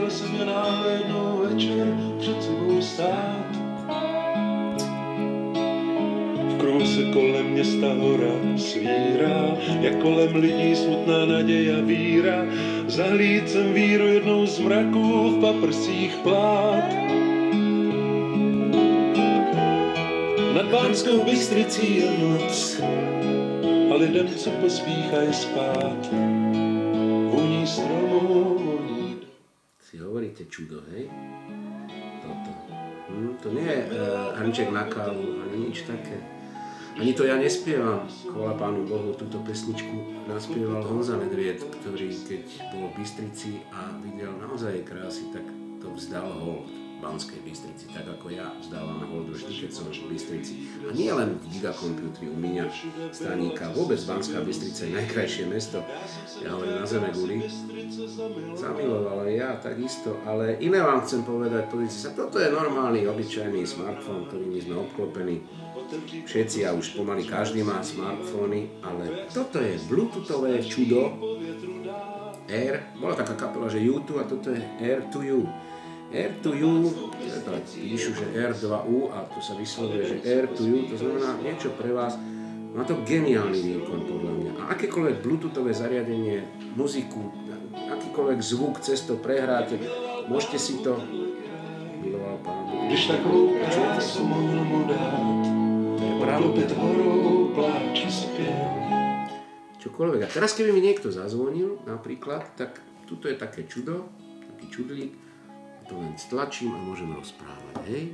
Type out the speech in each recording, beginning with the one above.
viděl jsem je náhle jednou večer před sebou stát. V kruhu se kolem města hora svírá, jak kolem lidí smutná naděj a víra. Zahlíd jsem víru jednou z mraků v paprsích plát. Nad Banskou Bystricí je noc a lidem, co pospíchají spát, vůní stromů voní. Si hovoríte čudo, hej? Toto. To nie je hrnček na kávu, ani nič také. Ani to ja nespievam. Chvála Pánu Bohu, túto pesničku naspieval Honza Nedvied, ktorý keď bol v Bystrici a videl naozaj krásy, tak to vzdal hold Banskej Bystrici, tak ako ja vzdávam hold vždy, keď som v Bystrici. A nie len v Gigacomputeri u Miňa Staníka, vôbec Banská Bystrica je najkrajšie mesto. Ja hovorím na zeme guli. Zamiloval aj ja, takisto, ale iné vám chcem povedať, pozrite sa, toto je normálny, obyčajný smartfón, ktorým sme obklopení. Všetci a už pomaly každý má smartfóny, ale toto je bluetoothové čudo Air, bola taká kapela, že U2 a toto je Air to You. Air to You, píšu, že R2U a to sa vyslovuje, že Air to You, to znamená niečo pre vás. Má to geniálny výkon podľa mňa. A akékoľvek bluetoothové zariadenie, muziku, akýkoľvek zvuk cez to prehráte, môžete si to... Miloval Pán Boh. Když takovou krásu mohl mu dát, obklopit horou pláč a zpěv. Čokoľvek. A teraz keby mi niekto zazvonil napríklad, tak tuto je také čudo, taký čudlík, to len stlačím a môžem rozprávať, hej?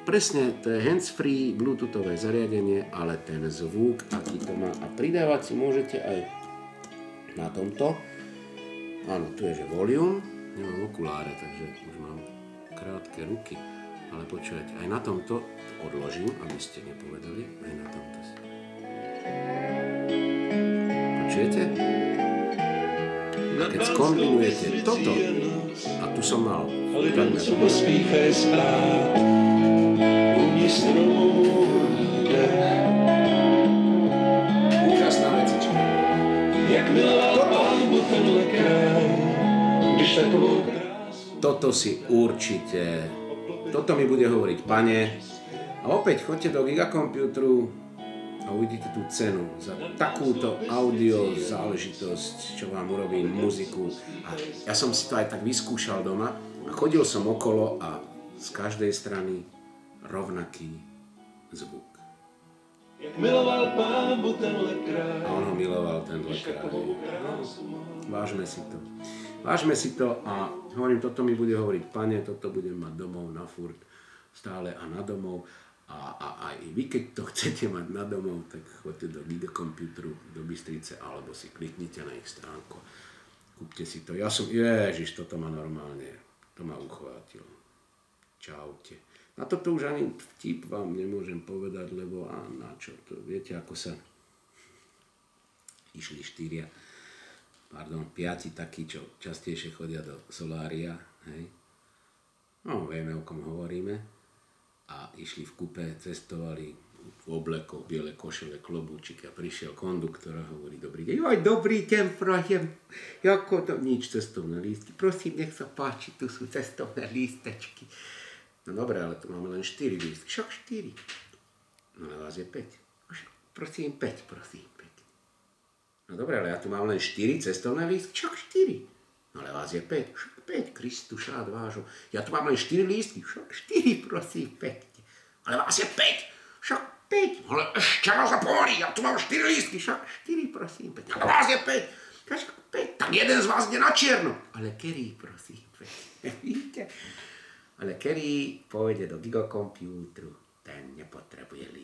Presne, to je hands-free bluetoothové zariadenie, ale ten zvuk, aký to má. A pridávať si môžete aj na tomto. Áno, tu je, že volume, nemám okuláre, takže už mám krátke ruky. Ale počujete, aj na tomto odložím, aby ste nepovedali, aj na tomto si. Počujete? A keď skombinujete toto, a tu som mal lidem, co pospíchají spát, vůní stromů dech. Úžasná vecička. Jak miloval Pán Bůh tenhle kraj, když takovou krásu... Toto si určite, toto mi bude hovoriť Pane. A opäť choďte do Gigacomputeru a uvidíte tú cenu za takúto audio záležitosť, čo vám urobí muziku. A ja som si to aj tak vyskúšal doma a chodil som okolo a z každej strany rovnaký zvuk. Jak miloval Pán Bůh tenhle kraj. A on ho miloval tenhle kraj. Vážme si to. Vážme si to a hovorím, toto mi bude hovoriť Pane, toto budem mať domov na furt, stále a na domov. A aj vy, keď to chcete mať na domov, tak choďte do Gigacomputeru, do Bystrice, alebo si kliknite na ich stránku. Kúpte si to. Ja som, ježiš, toto ma normálne, to ma uchvátilo. Čaute. Na toto už ani vtip vám nemôžem povedať, lebo a na čo to, viete, ako sa išli 5 takí, čo častejšie chodia do solária, hej. No, vieme, o kom hovoríme. A išli v kupe, cestovali v oblekoch, biele košele, klobúčiky a prišiel konduktor a hovorí dobrý deň. Joj, dobrý deň, prajem. Jako to? Nič, cestovné lístky. Prosím, nech sa páči, tu sú cestovné lístečky. No dobre, ale tu máme len 4 lístky. Však 4. No ale vás je 5. Prosím, 5, prosím, 5. No dobre, ale ja tu mám len 4 cestovné lístky. Však 4. No ale vás je 5. Však 5, Kristušát vážo. Ja tu mám len 4 lístky. Však 4, prosím, 5. Ale vás je 5. Však 5. Ale ešte raz sa pomaly. Ja tu mám 4 lístky. Však 4, prosím, 5. Ale vás je 5. Však 5. Tak jeden z vás ide na čierno. Ale Kerry, prosím, 5. Vidíte? Ale Kerry pôjde do Gigacomputeru. Ten nepotrebuje lístky.